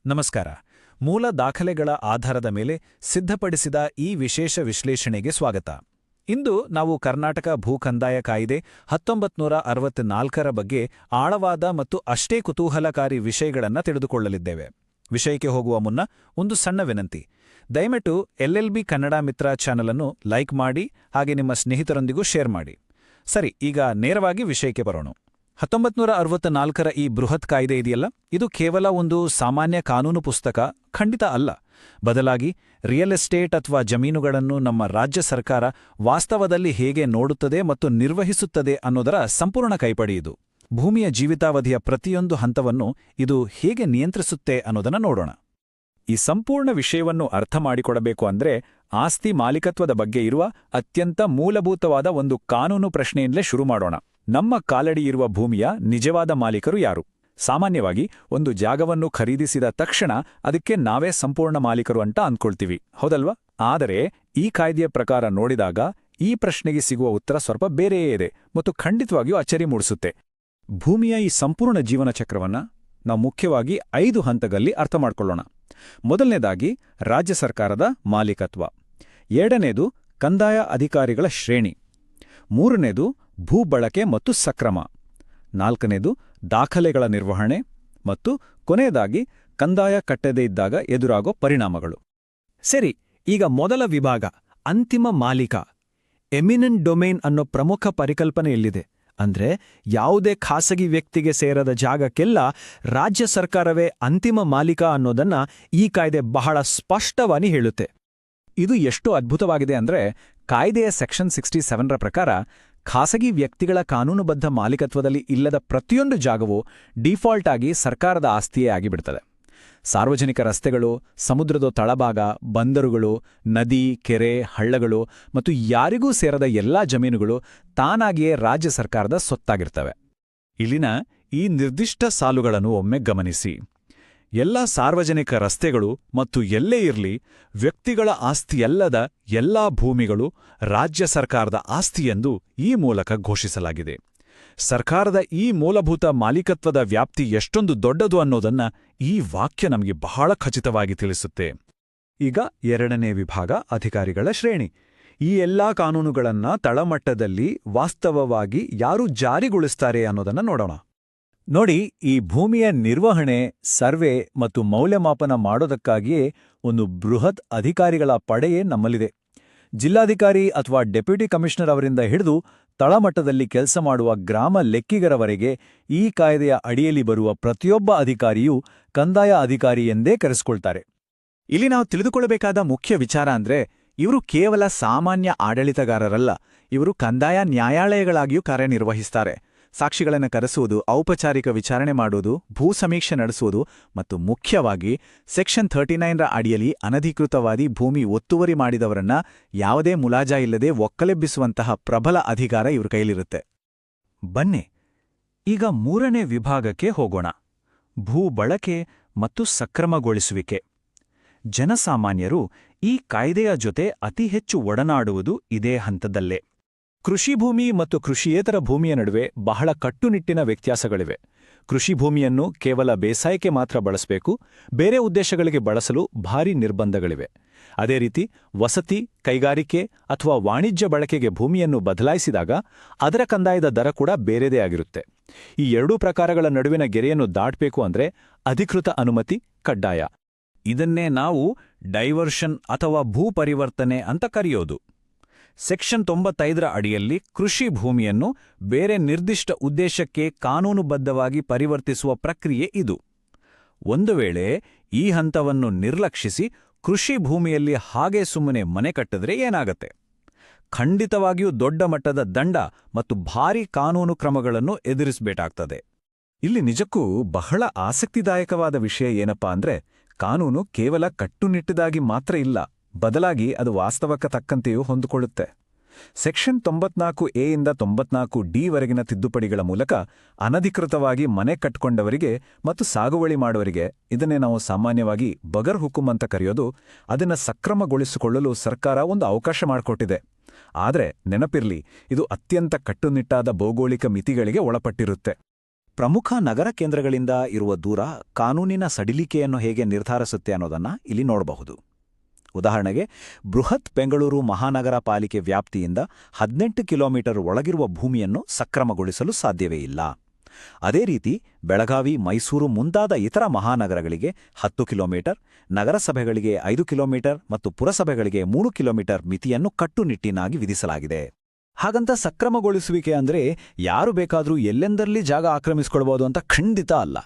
ನಮಸ್ಕಾರ. ಮೂಲ ದಾಖಲೆಗಳ ಆಧಾರದ ಮೇಲೆ ಸಿದ್ಧಪಡಿಸಿದ ಈ ವಿಶೇಷ ವಿಶ್ಲೇಷಣೆಗೆ ಸ್ವಾಗತ. ಇಂದು ನಾವು ಕರ್ನಾಟಕ ಭೂ ಕಂದಾಯ ಕಾಯ್ದೆ 1964ರ ಬಗ್ಗೆ ಆಳವಾದ ಮತ್ತು ಅಷ್ಟೇ ಕುತೂಹಲಕಾರಿ ವಿಷಯಗಳನ್ನು ತಿಳಿದುಕೊಳ್ಳಲಿದ್ದೇವೆ. ವಿಷಯಕ್ಕೆ ಹೋಗುವ ಮುನ್ನ ಒಂದು ಸಣ್ಣ ವಿನಂತಿ. ದಯವಿಟ್ಟು LLB ಕನ್ನಡ ಮಿತ್ರ ಚಾನಲ್ ಅನ್ನು ಲೈಕ್ ಮಾಡಿ, ಹಾಗೆ ನಿಮ್ಮ ಸ್ನೇಹಿತರೊಂದಿಗೂ ಶೇರ್ ಮಾಡಿ. ಸರಿ, ಈಗ ನೇರವಾಗಿ ವಿಷಯಕ್ಕೆ ಬರೋಣ. 1964ರ ಈ ಬೃಹತ್ ಕಾಯ್ದೆ ಇದೆಯಲ್ಲ, ಇದು ಕೇವಲ ಒಂದು ಸಾಮಾನ್ಯ ಕಾನೂನು ಪುಸ್ತಕ ಖಂಡಿತ ಅಲ್ಲ. ಬದಲಾಗಿ ರಿಯಲ್ ಎಸ್ಟೇಟ್ ಅಥವಾ ಜಮೀನುಗಳನ್ನು ನಮ್ಮ ರಾಜ್ಯ ಸರ್ಕಾರ ವಾಸ್ತವದಲ್ಲಿ ಹೇಗೆ ನೋಡುತ್ತದೆ ಮತ್ತು ನಿರ್ವಹಿಸುತ್ತದೆ ಅನ್ನೋದರ ಸಂಪೂರ್ಣ ಕೈಪಡಿ ಇದು. ಭೂಮಿಯ ಜೀವಿತಾವಧಿಯ ಪ್ರತಿಯೊಂದು ಹಂತವನ್ನು ಇದು ಹೇಗೆ ನಿಯಂತ್ರಿಸುತ್ತೆ ಅನ್ನೋದನ್ನು ನೋಡೋಣ. ಈ ಸಂಪೂರ್ಣ ವಿಷಯವನ್ನು ಅರ್ಥ ಮಾಡಿಕೊಡಬೇಕು ಅಂದ್ರೆ ಆಸ್ತಿ ಮಾಲೀಕತ್ವದ ಬಗ್ಗೆ ಇರುವ ಅತ್ಯಂತ ಮೂಲಭೂತವಾದ ಒಂದು ಕಾನೂನು ಪ್ರಶ್ನೆಯಿಂದಲೇ ಶುರು ಮಾಡೋಣ. ನಮ್ಮ ಕಾಲಡಿ ಇರುವ ಭೂಮಿಯ ನಿಜವಾದ ಮಾಲೀಕರು ಯಾರು? ಸಾಮಾನ್ಯವಾಗಿ ಒಂದು ಜಾಗವನ್ನು ಖರೀದಿಸಿದ ತಕ್ಷಣ ಅದಕ್ಕೆ ನಾವೇ ಸಂಪೂರ್ಣ ಮಾಲೀಕರು ಅಂತ ಅಂದ್ಕೊಳ್ತೀವಿ, ಹೌದಲ್ವಾ? ಆದರೆ ಈ ಕಾಯ್ದೆಯ ಪ್ರಕಾರ ನೋಡಿದಾಗ ಈ ಪ್ರಶ್ನೆಗೆ ಸಿಗುವ ಉತ್ತರ ಸ್ವಲ್ಪ ಬೇರೆಯೇ ಇದೆ ಮತ್ತು ಖಂಡಿತವಾಗಿಯೂ ಅಚ್ಚರಿ ಮೂಡಿಸುತ್ತೆ. ಭೂಮಿಯ ಈ ಸಂಪೂರ್ಣ ಜೀವನ ಚಕ್ರವನ್ನ ನಾವು ಮುಖ್ಯವಾಗಿ 5 ಹಂತಗಳಲ್ಲಿ ಅರ್ಥ ಮಾಡ್ಕೊಳ್ಳೋಣ. ಮೊದಲನೇದಾಗಿ ರಾಜ್ಯ ಸರ್ಕಾರದ ಮಾಲೀಕತ್ವ. ಎರಡನೇದು ಕಂದಾಯ ಅಧಿಕಾರಿಗಳ ಶ್ರೇಣಿ. ಮೂರನೇದು ಭೂ ಬಳಕೆ ಮತ್ತು ಸಕ್ರಮ. ನಾಲ್ಕನೇದು ದಾಖಲೆಗಳ ನಿರ್ವಹಣೆ. ಮತ್ತು ಕೊನೆಯದಾಗಿ ಕಂದಾಯ ಕಟ್ಟದೇ ಇದ್ದಾಗ ಎದುರಾಗೋ ಪರಿಣಾಮಗಳು. ಸರಿ, ಈಗ ಮೊದಲ ವಿಭಾಗ, ಅಂತಿಮ ಮಾಲೀಕ. ಎಮಿನೆಂಟ್ ಡೊಮೇನ್ ಅನ್ನೋ ಪ್ರಮುಖ ಪರಿಕಲ್ಪನೆ ಇಲ್ಲಿದೆ. ಅಂದ್ರೆ ಯಾವುದೇ ಖಾಸಗಿ ವ್ಯಕ್ತಿಗೆ ಸೇರದ ಜಾಗಕ್ಕೆಲ್ಲ ರಾಜ್ಯ ಸರ್ಕಾರವೇ ಅಂತಿಮ ಮಾಲೀಕ ಅನ್ನೋದನ್ನ ಈ ಕಾಯ್ದೆ ಬಹಳ ಸ್ಪಷ್ಟವಾಗಿ ಹೇಳುತ್ತೆ. ಇದು ಎಷ್ಟು ಅದ್ಭುತವಾಗಿದೆ ಅಂದ್ರೆ, ಕಾಯ್ದೆಯ ಸೆಕ್ಷನ್ 67ರ ಪ್ರಕಾರ ಖಾಸಗಿ ವ್ಯಕ್ತಿಗಳ ಕಾನೂನುಬದ್ಧ ಮಾಲೀಕತ್ವದಲ್ಲಿ ಇಲ್ಲದ ಪ್ರತಿಯೊಂದು ಜಾಗವೂ ಡಿಫಾಲ್ಟ್ ಆಗಿ ಸರ್ಕಾರದ ಆಸ್ತಿಯೇ ಆಗಿಬಿಡ್ತದೆ. ಸಾರ್ವಜನಿಕ ರಸ್ತೆಗಳು, ಸಮುದ್ರದ ತಳಭಾಗ, ಬಂದರುಗಳು, ನದಿ, ಕೆರೆ, ಹಳ್ಳಗಳು ಮತ್ತು ಯಾರಿಗೂ ಸೇರದ ಎಲ್ಲಾ ಜಮೀನುಗಳು ತಾನಾಗಿಯೇ ರಾಜ್ಯ ಸರ್ಕಾರದ ಸೊತ್ತಾಗಿರ್ತವೆ. ಇಲ್ಲಿನ ಈ ನಿರ್ದಿಷ್ಟ ಸಾಲುಗಳನ್ನು ಒಮ್ಮೆ ಗಮನಿಸಿ. ಎಲ್ಲ ಸಾರ್ವಜನಿಕ ರಸ್ತೆಗಳು ಮತ್ತು ಎಲ್ಲೇ ಇರಲಿ, ವ್ಯಕ್ತಿಗಳ ಆಸ್ತಿಯಲ್ಲದ ಎಲ್ಲಾ ಭೂಮಿಗಳು ರಾಜ್ಯ ಸರ್ಕಾರದ ಆಸ್ತಿಯೆಂದು ಈ ಮೂಲಕ ಘೋಷಿಸಲಾಗಿದೆ. ಸರ್ಕಾರದ ಈ ಮೂಲಭೂತ ಮಾಲೀಕತ್ವದ ವ್ಯಾಪ್ತಿ ಎಷ್ಟೊಂದು ದೊಡ್ಡದು ಅನ್ನೋದನ್ನ ಈ ವಾಕ್ಯ ನಮಗೆ ಬಹಳ ಖಚಿತವಾಗಿ ತಿಳಿಸುತ್ತೆ. ಈಗ ಎರಡನೇ ವಿಭಾಗ, ಅಧಿಕಾರಿಗಳ ಶ್ರೇಣಿ. ಈ ಎಲ್ಲಾ ಕಾನೂನುಗಳನ್ನ ತಳಮಟ್ಟದಲ್ಲಿ ವಾಸ್ತವವಾಗಿ ಯಾರು ಜಾರಿಗೊಳಿಸ್ತಾರೆ ಅನ್ನೋದನ್ನ ನೋಡೋಣ. ನೋಡಿ, ಈ ಭೂಮಿಯ ನಿರ್ವಹಣೆ, ಸರ್ವೆ ಮತ್ತು ಮೌಲ್ಯಮಾಪನ ಮಾಡೋದಕ್ಕಾಗಿಯೇ ಒಂದು ಬೃಹತ್ ಅಧಿಕಾರಿಗಳ ಪಡೆಯೇ ನಮ್ಮಲ್ಲಿದೆ. ಜಿಲ್ಲಾಧಿಕಾರಿ ಅಥವಾ ಡೆಪ್ಯೂಟಿ ಕಮಿಷನರ್ ಅವರಿಂದ ಹಿಡಿದು ತಳಮಟ್ಟದಲ್ಲಿ ಕೆಲಸ ಮಾಡುವ ಗ್ರಾಮ ಲೆಕ್ಕಿಗರವರೆಗೆ ಈ ಕಾಯ್ದೆಯ ಅಡಿಯಲ್ಲಿ ಬರುವ ಪ್ರತಿಯೊಬ್ಬ ಅಧಿಕಾರಿಯೂ ಕಂದಾಯ ಅಧಿಕಾರಿ ಎಂದೇ ಕರೆಸಿಕೊಳ್ತಾರೆ. ಇಲ್ಲಿ ನಾವು ತಿಳಿದುಕೊಳ್ಳಬೇಕಾದ ಮುಖ್ಯ ವಿಚಾರ ಅಂದ್ರೆ, ಇವರು ಕೇವಲ ಸಾಮಾನ್ಯ ಆಡಳಿತಗಾರರಲ್ಲ, ಇವರು ಕಂದಾಯ ನ್ಯಾಯಾಲಯಗಳಾಗಿಯೂ ಕಾರ್ಯನಿರ್ವಹಿಸ್ತಾರೆ. ಸಾಕ್ಷಿಗಳನ್ನು ಕರೆಸುವುದು, ಔಪಚಾರಿಕ ವಿಚಾರಣೆ ಮಾಡುವುದು, ಭೂ ಸಮೀಕ್ಷೆ ನಡೆಸುವುದು ಮತ್ತು ಮುಖ್ಯವಾಗಿ ಸೆಕ್ಷನ್ 39ರ ಅಡಿಯಲ್ಲಿ ಅನಧಿಕೃತವಾಗಿ ಭೂಮಿ ಒತ್ತುವರಿ ಮಾಡಿದವರನ್ನ ಯಾವುದೇ ಮುಲಾಜಾ ಇಲ್ಲದೆ ಒಕ್ಕಲೆಬ್ಬಿಸುವಂತಹ ಪ್ರಬಲ ಅಧಿಕಾರ ಇವ್ರ ಕೈಲಿರುತ್ತೆ. ಬನ್ನಿ ಈಗ ಮೂರನೇ ವಿಭಾಗಕ್ಕೆ ಹೋಗೋಣ, ಭೂ ಬಳಕೆ ಮತ್ತು ಸಕ್ರಮಗೊಳಿಸುವಿಕೆ. ಜನಸಾಮಾನ್ಯರು ಈ ಕಾಯ್ದೆಯ ಜೊತೆ ಅತಿ ಹೆಚ್ಚು ಒಡನಾಡುವುದು ಇದೇ ಹಂತದಲ್ಲೇ. ಕೃಷಿ ಭೂಮಿ ಮತ್ತು ಕೃಷಿಯೇತರ ಭೂಮಿಯ ನಡುವೆ ಬಹಳ ಕಟ್ಟುನಿಟ್ಟಿನ ವ್ಯತ್ಯಾಸಗಳಿವೆ. ಕೃಷಿ ಭೂಮಿಯನ್ನು ಕೇವಲ ಬೇಸಾಯಕ್ಕೆ ಮಾತ್ರ ಬಳಸಬೇಕು, ಬೇರೆ ಉದ್ದೇಶಗಳಿಗೆ ಬಳಸಲು ಭಾರೀ ನಿರ್ಬಂಧಗಳಿವೆ. ಅದೇ ರೀತಿ ವಸತಿ, ಕೈಗಾರಿಕೆ ಅಥವಾ ವಾಣಿಜ್ಯ ಬಳಕೆಗೆ ಭೂಮಿಯನ್ನು ಬದಲಾಯಿಸಿದಾಗ ಅದರ ಕಂದಾಯದ ದರ ಕೂಡ ಬೇರೆದೇ ಆಗಿರುತ್ತೆ. ಈ ಎರಡೂ ಪ್ರಕಾರಗಳ ನಡುವಿನ ಗೆರೆಯನ್ನು ದಾಟಬೇಕು ಅಂದ್ರೆ ಅಧಿಕೃತ ಅನುಮತಿ ಕಡ್ಡಾಯ. ಇದನ್ನೇ ನಾವು ಡೈವರ್ಷನ್ ಅಥವಾ ಭೂ ಪರಿವರ್ತನೆ ಅಂತ ಕರೆಯೋದು. ಸೆಕ್ಷನ್ 95ರ ಅಡಿಯಲ್ಲಿ ಕೃಷಿ ಭೂಮಿಯನ್ನು ಬೇರೆ ನಿರ್ದಿಷ್ಟ ಉದ್ದೇಶಕ್ಕೆ ಕಾನೂನುಬದ್ಧವಾಗಿ ಪರಿವರ್ತಿಸುವ ಪ್ರಕ್ರಿಯೆ ಇದು. ಒಂದು ವೇಳೆ ಈ ಹಂತವನ್ನು ನಿರ್ಲಕ್ಷಿಸಿ ಕೃಷಿ ಭೂಮಿಯಲ್ಲಿ ಹಾಗೆ ಸುಮ್ಮನೆ ಮನೆ ಕಟ್ಟಿದ್ರೆ ಏನಾಗತ್ತೆ? ಖಂಡಿತವಾಗಿಯೂ ದೊಡ್ಡ ಮಟ್ಟದ ದಂಡ ಮತ್ತು ಭಾರೀ ಕಾನೂನು ಕ್ರಮಗಳನ್ನು ಎದುರಿಸಬೇಕಾಗ್ತದೆ. ಇಲ್ಲಿ ನಿಜಕ್ಕೂ ಬಹಳ ಆಸಕ್ತಿದಾಯಕವಾದ ವಿಷಯ ಏನಪ್ಪಾ ಅಂದ್ರೆ, ಕಾನೂನು ಕೇವಲ ಕಟ್ಟುನಿಟ್ಟಿದಾಗಿ ಮಾತ್ರ ಇಲ್ಲ, ಬದಲಾಗಿ ಅದು ವಾಸ್ತವಕ್ಕೆ ತಕ್ಕಂತೆಯೂ ಹೊಂದಿಕೊಳ್ಳುತ್ತೆ. ಸೆಕ್ಷನ್ 94A ಯಿಂದ 94D ವರೆಗಿನ ತಿದ್ದುಪಡಿಗಳ ಮೂಲಕ ಅನಧಿಕೃತವಾಗಿ ಮನೆ ಕಟ್ಕೊಂಡವರಿಗೆ ಮತ್ತು ಸಾಗುವಳಿ ಮಾಡುವರಿಗೆ, ಇದನ್ನೇ ನಾವು ಸಾಮಾನ್ಯವಾಗಿ ಬಗರ್ ಹುಕುಂ ಅಂತ ಕರೆಯೋದು, ಅದನ್ನು ಸಕ್ರಮಗೊಳಿಸಿಕೊಳ್ಳಲು ಸರ್ಕಾರ ಒಂದು ಅವಕಾಶ ಮಾಡಿಕೊಟ್ಟಿದೆ. ಆದರೆ ನೆನಪಿರ್ಲಿ, ಇದು ಅತ್ಯಂತ ಕಟ್ಟುನಿಟ್ಟಾದ ಭೌಗೋಳಿಕ ಮಿತಿಗಳಿಗೆ ಒಳಪಟ್ಟಿರುತ್ತೆ. ಪ್ರಮುಖ ನಗರ ಕೇಂದ್ರಗಳಿಂದ ಇರುವ ದೂರ ಕಾನೂನಿನ ಸಡಿಲಿಕೆಯನ್ನು ಹೇಗೆ ನಿರ್ಧರಿಸುತ್ತೆ ಅನ್ನೋದನ್ನ ಇಲ್ಲಿ ನೋಡಬಹುದು. ಉದಾಹರಣೆಗೆ, ಬೃಹತ್ ಬೆಂಗಳೂರು ಮಹಾನಗರ ಪಾಲಿಕೆ ವ್ಯಾಪ್ತಿಯಿಂದ 18 ಕಿಲೋಮೀಟರ್ ಒಳಗಿರುವ ಭೂಮಿಯನ್ನು ಸಕ್ರಮಗೊಳಿಸಲು ಸಾಧ್ಯವೇ ಇಲ್ಲ. ಅದೇ ರೀತಿ ಬೆಳಗಾವಿ, ಮೈಸೂರು ಮುಂತಾದ ಇತರ ಮಹಾನಗರಗಳಿಗೆ 10 ಕಿಲೋಮೀಟರ್, ನಗರಸಭೆಗಳಿಗೆ 5 ಕಿಲೋಮೀಟರ್ ಮತ್ತು ಪುರಸಭೆಗಳಿಗೆ 3 ಕಿಲೋಮೀಟರ್ ಮಿತಿಯನ್ನು ಕಟ್ಟುನಿಟ್ಟಿನಾಗಿ ವಿಧಿಸಲಾಗಿದೆ. ಹಾಗಂತ ಸಕ್ರಮಗೊಳಿಸುವಿಕೆ ಅಂದ್ರೆ ಯಾರು ಬೇಕಾದರೂ ಎಲ್ಲೆಂದರಲ್ಲಿ ಜಾಗ ಆಕ್ರಮಿಸಿಕೊಳ್ಳಬಹುದು ಅಂತ ಖಂಡಿತ ಅಲ್ಲ.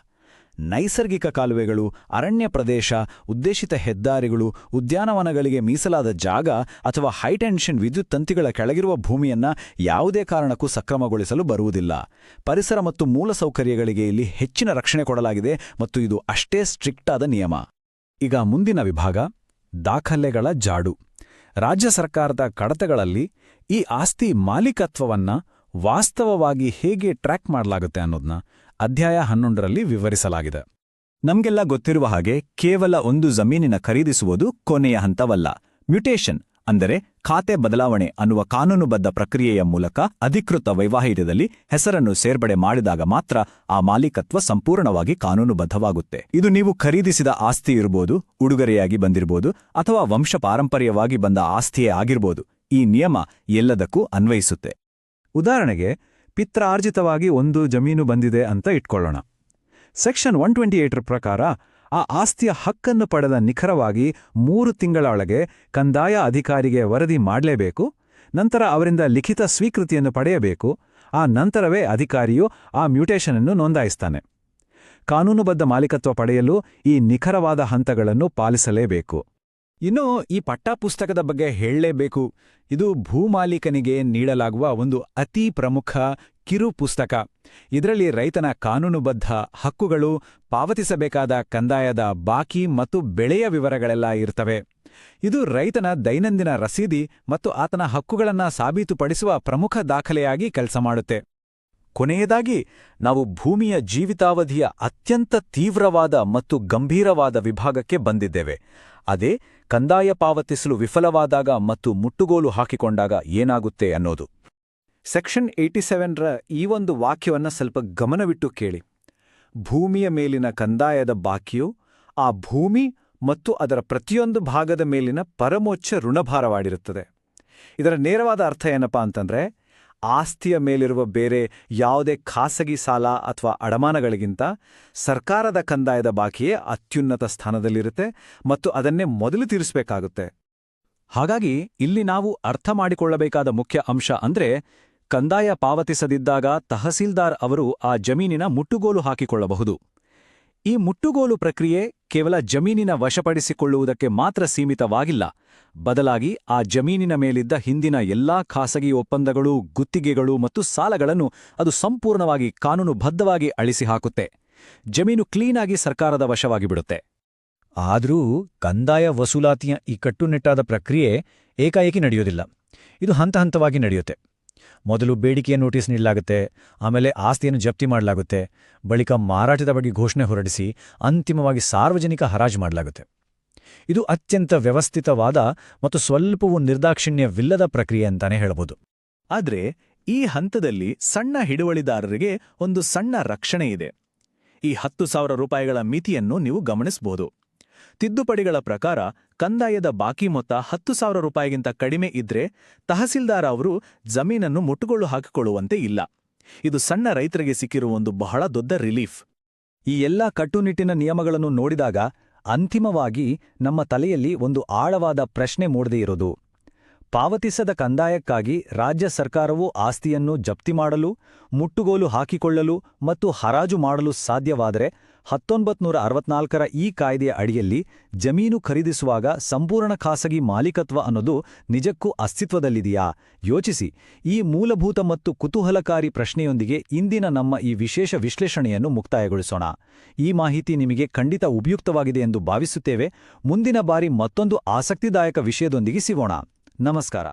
ನೈಸರ್ಗಿಕ ಕಾಲುವೆಗಳು, ಅರಣ್ಯ ಪ್ರದೇಶ, ಉದ್ದೇಶಿತ ಹೆದ್ದಾರಿಗಳು, ಉದ್ಯಾನವನಗಳಿಗೆ ಮೀಸಲಾದ ಜಾಗ ಅಥವಾ ಹೈಟೆನ್ಷನ್ ವಿದ್ಯುತ್ ತಂತಿಗಳ ಕೆಳಗಿರುವ ಭೂಮಿಯನ್ನ ಯಾವುದೇ ಕಾರಣಕ್ಕೂ ಸಕ್ರಮಗೊಳಿಸಲು ಬರುವುದಿಲ್ಲ. ಪರಿಸರ ಮತ್ತು ಮೂಲಸೌಕರ್ಯಗಳಿಗೆ ಇಲ್ಲಿ ಹೆಚ್ಚಿನ ರಕ್ಷಣೆ ಕೊಡಲಾಗಿದೆ ಮತ್ತು ಇದು ಅಷ್ಟೇ ಸ್ಟ್ರಿಕ್ಟ್ ಆದ ನಿಯಮ. ಈಗ ಮುಂದಿನ ವಿಭಾಗ, ದಾಖಲೆಗಳ ಜಾಡು. ರಾಜ್ಯ ಸರ್ಕಾರದ ಕಡತಗಳಲ್ಲಿ ಈ ಆಸ್ತಿ ಮಾಲೀಕತ್ವವನ್ನ ವಾಸ್ತವವಾಗಿ ಹೇಗೆ ಟ್ರ್ಯಾಕ್ ಮಾಡಲಾಗುತ್ತೆ ಅನ್ನೋದನ್ನ ಅಧ್ಯಾಯ 11ರಲ್ಲಿ ವಿವರಿಸಲಾಗಿದೆ. ನಮ್ಗೆಲ್ಲ ಗೊತ್ತಿರುವ ಹಾಗೆ ಕೇವಲ ಒಂದು ಜಮೀನಿನ ಖರೀದಿಸುವುದು ಕೊನೆಯ ಹಂತವಲ್ಲ. ಮ್ಯುಟೇಷನ್ ಅಂದರೆ ಖಾತೆ ಬದಲಾವಣೆ ಅನ್ನುವ ಕಾನೂನುಬದ್ಧ ಪ್ರಕ್ರಿಯೆಯ ಮೂಲಕ ಅಧಿಕೃತ ವೈವಾಹಿಕದಲ್ಲಿ ಹೆಸರನ್ನು ಸೇರ್ಪಡೆ ಮಾಡಿದಾಗ ಮಾತ್ರ ಆ ಮಾಲೀಕತ್ವ ಸಂಪೂರ್ಣವಾಗಿ ಕಾನೂನುಬದ್ಧವಾಗುತ್ತೆ. ಇದು ನೀವು ಖರೀದಿಸಿದ ಆಸ್ತಿ ಇರಬಹುದು, ಉಡುಗೊರೆಯಾಗಿ ಬಂದಿರಬಹುದು, ಅಥವಾ ವಂಶಪಾರಂಪರ್ಯವಾಗಿ ಬಂದ ಆಸ್ತಿಯೇ ಆಗಿರಬಹುದು. ಈ ನಿಯಮ ಎಲ್ಲದಕ್ಕೂ ಅನ್ವಯಿಸುತ್ತೆ. ಉದಾಹರಣೆಗೆ, ಪಿತ್ರಾರ್ಜಿತವಾಗಿ ಒಂದು ಜಮೀನು ಬಂದಿದೆ ಅಂತ ಇಟ್ಕೊಳ್ಳೋಣ. ಸೆಕ್ಷನ್ 128 ಪ್ರಕಾರ ಆ ಆಸ್ತಿಯ ಹಕ್ಕನ್ನು ಪಡೆದ ನಿಖರವಾಗಿ 3 ತಿಂಗಳ ಒಳಗೆ ಕಂದಾಯ ಅಧಿಕಾರಿಗೆ ವರದಿ ಮಾಡಲೇಬೇಕು. ನಂತರ ಅವರಿಂದ ಲಿಖಿತ ಸ್ವೀಕೃತಿಯನ್ನು ಪಡೆಯಬೇಕು. ಆ ನಂತರವೇ ಅಧಿಕಾರಿಯು ಆ ಮ್ಯೂಟೇಷನ್ ಅನ್ನು ನೋಂದಾಯಿಸ್ತಾನೆ. ಕಾನೂನುಬದ್ಧ ಮಾಲೀಕತ್ವ ಪಡೆಯಲು ಈ ನಿಖರವಾದ ಹಂತಗಳನ್ನು ಪಾಲಿಸಲೇಬೇಕು. ಇನ್ನು ಈ ಪಟ್ಟಾಪುಸ್ತಕದ ಬಗ್ಗೆ ಹೇಳಲೇಬೇಕು. ಇದು ಭೂಮಾಲೀಕನಿಗೆ ನೀಡಲಾಗುವ ಒಂದು ಅತಿ ಪ್ರಮುಖ ಕಿರು ಪುಸ್ತಕ. ಇದರಲ್ಲಿ ರೈತನ ಕಾನೂನುಬದ್ಧ ಹಕ್ಕುಗಳು, ಪಾವತಿಸಬೇಕಾದ ಕಂದಾಯದ ಬಾಕಿ ಮತ್ತು ಬೆಳೆಯ ವಿವರಗಳೆಲ್ಲ ಇರ್ತವೆ. ಇದು ರೈತನ ದೈನಂದಿನ ರಸೀದಿ ಮತ್ತು ಆತನ ಹಕ್ಕುಗಳನ್ನು ಸಾಬೀತುಪಡಿಸುವ ಪ್ರಮುಖ ದಾಖಲೆಯಾಗಿ ಕೆಲಸ ಮಾಡುತ್ತೆ. ಕೊನೆಯದಾಗಿ, ನಾವು ಭೂಮಿಯ ಜೀವಿತಾವಧಿಯ ಅತ್ಯಂತ ತೀವ್ರವಾದ ಮತ್ತು ಗಂಭೀರವಾದ ವಿಭಾಗಕ್ಕೆ ಬಂದಿದ್ದೇವೆ. ಅದೇ ಕಂದಾಯ ಪಾವತಿಸಲು ವಿಫಲವಾದಾಗ ಮತ್ತು ಮುಟ್ಟುಗೋಲು ಹಾಕಿಕೊಂಡಾಗ ಏನಾಗುತ್ತೆ ಅನ್ನೋದು. ಸೆಕ್ಷನ್ 87ರ ಈ ಒಂದು ವಾಕ್ಯವನ್ನು ಸ್ವಲ್ಪ ಗಮನವಿಟ್ಟು ಕೇಳಿ. ಭೂಮಿಯ ಮೇಲಿನ ಕಂದಾಯದ ಬಾಕಿಯು ಆ ಭೂಮಿ ಮತ್ತು ಅದರ ಪ್ರತಿಯೊಂದು ಭಾಗದ ಮೇಲಿನ ಪರಮೋಚ್ಚ ಋಣಭಾರವಾಗಿರುತ್ತದೆ. ಇದರ ನೇರವಾದ ಅರ್ಥ ಏನಪ್ಪಾ ಅಂತಂದ್ರೆ, ಆಸ್ತಿಯ ಮೇಲಿರುವ ಬೇರೆ ಯಾವುದೇ ಖಾಸಗಿ ಸಾಲ ಅಥವಾ ಅಡಮಾನಗಳಿಗಿಂತ ಸರ್ಕಾರದ ಕಂದಾಯದ ಬಾಕಿಯೇ ಅತ್ಯುನ್ನತ ಸ್ಥಾನದಲ್ಲಿರುತ್ತೆ ಮತ್ತು ಅದನ್ನೇ ಮೊದಲು ತೀರಿಸಬೇಕಾಗುತ್ತೆ. ಹಾಗಾಗಿ ಇಲ್ಲಿ ನಾವು ಅರ್ಥ ಮಾಡಿಕೊಳ್ಳಬೇಕಾದ ಮುಖ್ಯ ಅಂಶ ಅಂದ್ರೆ, ಕಂದಾಯ ಪಾವತಿಸದಿದ್ದಾಗ ತಹಸೀಲ್ದಾರ್ ಅವರು ಆ ಜಮೀನಿನ ಮುಟ್ಟುಗೋಲು ಹಾಕಿಕೊಳ್ಳಬಹುದು. ಈ ಮುಟ್ಟುಗೋಲು ಪ್ರಕ್ರಿಯೆ ಕೇವಲ ಜಮೀನಿನ ವಶಪಡಿಸಿಕೊಳ್ಳುವುದಕ್ಕೆ ಮಾತ್ರ ಸೀಮಿತವಾಗಿಲ್ಲ. ಬದಲಾಗಿ ಆ ಜಮೀನಿನ ಮೇಲಿದ್ದ ಹಿಂದಿನ ಎಲ್ಲಾ ಖಾಸಗಿ ಒಪ್ಪಂದಗಳು, ಗುತ್ತಿಗೆಗಳು ಮತ್ತು ಸಾಲಗಳನ್ನು ಅದು ಸಂಪೂರ್ಣವಾಗಿ ಕಾನೂನುಬದ್ಧವಾಗಿ ಅಳಿಸಿಹಾಕುತ್ತೆ. ಜಮೀನು ಕ್ಲೀನಾಗಿ ಸರ್ಕಾರದ ವಶವಾಗಿಬಿಡುತ್ತೆ. ಆದರೂ ಕಂದಾಯ ವಸೂಲಾತಿಯ ಈ ಕಟ್ಟುನಿಟ್ಟಾದ ಪ್ರಕ್ರಿಯೆ ಏಕಾಏಕಿ ನಡೆಯೋದಿಲ್ಲ. ಇದು ಹಂತ ಹಂತವಾಗಿ ನಡೆಯುತ್ತೆ. ಮೊದಲು ಬೇಡಿಕೆಯ ನೋಟಿಸ್ ನೀಡಲಾಗುತ್ತೆ, ಆಮೇಲೆ ಆಸ್ತಿಯನ್ನು ಜಪ್ತಿ ಮಾಡಲಾಗುತ್ತೆ, ಬಳಿಕ ಮಾರಾಟದ ಬಗ್ಗೆ ಘೋಷಣೆ ಹೊರಡಿಸಿ ಅಂತಿಮವಾಗಿ ಸಾರ್ವಜನಿಕ ಹರಾಜು ಮಾಡಲಾಗುತ್ತೆ. ಇದು ಅತ್ಯಂತ ವ್ಯವಸ್ಥಿತವಾದ ಮತ್ತು ಸ್ವಲ್ಪವೂ ನಿರ್ದಾಕ್ಷಿಣ್ಯವಿಲ್ಲದ ಪ್ರಕ್ರಿಯೆ ಅಂತಾನೆ ಹೇಳಬಹುದು. ಆದ್ರೆ ಈ ಹಂತದಲ್ಲಿ ಸಣ್ಣ ಹಿಡುವಳಿದಾರರಿಗೆ ಒಂದು ಸಣ್ಣ ರಕ್ಷಣೆ ಇದೆ. ಈ 10,000 ರೂಪಾಯಿಗಳ ಮಿತಿಯನ್ನು ನೀವು ಗಮನಿಸಬಹುದು. ತಿದ್ದುಪಡಿಗಳ ಪ್ರಕಾರ ಕಂದಾಯದ ಬಾಕಿ ಮೊತ್ತ 10,000 ರೂಪಾಯಿಗಿಂತ ಕಡಿಮೆ ಇದ್ರೆ ತಹಸೀಲ್ದಾರ್ ಅವರು ಜಮೀನನ್ನು ಮುಟ್ಟುಗೋಲು ಹಾಕಿಕೊಳ್ಳುವಂತೆ ಇಲ್ಲ. ಇದು ಸಣ್ಣ ರೈತರಿಗೆ ಸಿಕ್ಕಿರುವ ಒಂದು ಬಹಳ ದೊಡ್ಡ ರಿಲೀಫ್. ಈ ಎಲ್ಲ ಕಟ್ಟುನಿಟ್ಟಿನ ನಿಯಮಗಳನ್ನು ನೋಡಿದಾಗ ಅಂತಿಮವಾಗಿ ನಮ್ಮ ತಲೆಯಲ್ಲಿ ಒಂದು ಆಳವಾದ ಪ್ರಶ್ನೆ ಮೂಡದೇ ಇರೋದು: ಪಾವತಿಸದ ಕಂದಾಯಕ್ಕಾಗಿ ರಾಜ್ಯ ಸರ್ಕಾರವು ಆಸ್ತಿಯನ್ನು ಜಪ್ತಿ ಮಾಡಲು, ಮುಟ್ಟುಗೋಲು ಹಾಕಿಕೊಳ್ಳಲು ಮತ್ತು ಹರಾಜು ಮಾಡಲು ಸಾಧ್ಯವಾದರೆ 1964ರ ಈ ಕಾಯ್ದೆಯ ಅಡಿಯಲ್ಲಿ ಜಮೀನು ಖರೀದಿಸುವಾಗ ಸಂಪೂರ್ಣ ಖಾಸಗಿ ಮಾಲೀಕತ್ವ ಅನ್ನೋದು ನಿಜಕ್ಕೂ ಅಸ್ತಿತ್ವದಲ್ಲಿದೆಯಾ? ಯೋಚಿಸಿ. ಈ ಮೂಲಭೂತ ಮತ್ತು ಕುತೂಹಲಕಾರಿ ಪ್ರಶ್ನೆಯೊಂದಿಗೆ ಇಂದಿನ ನಮ್ಮ ಈ ವಿಶೇಷ ವಿಶ್ಲೇಷಣೆಯನ್ನು ಮುಕ್ತಾಯಗೊಳಿಸೋಣ. ಈ ಮಾಹಿತಿ ನಿಮಗೆ ಖಂಡಿತ ಉಪಯುಕ್ತವಾಗಿದೆ ಎಂದು ಭಾವಿಸುತ್ತೇವೆ. ಮುಂದಿನ ಬಾರಿ ಮತ್ತೊಂದು ಆಸಕ್ತಿದಾಯಕ ವಿಷಯದೊಂದಿಗೆ ಸಿಗೋಣ. ನಮಸ್ಕಾರ.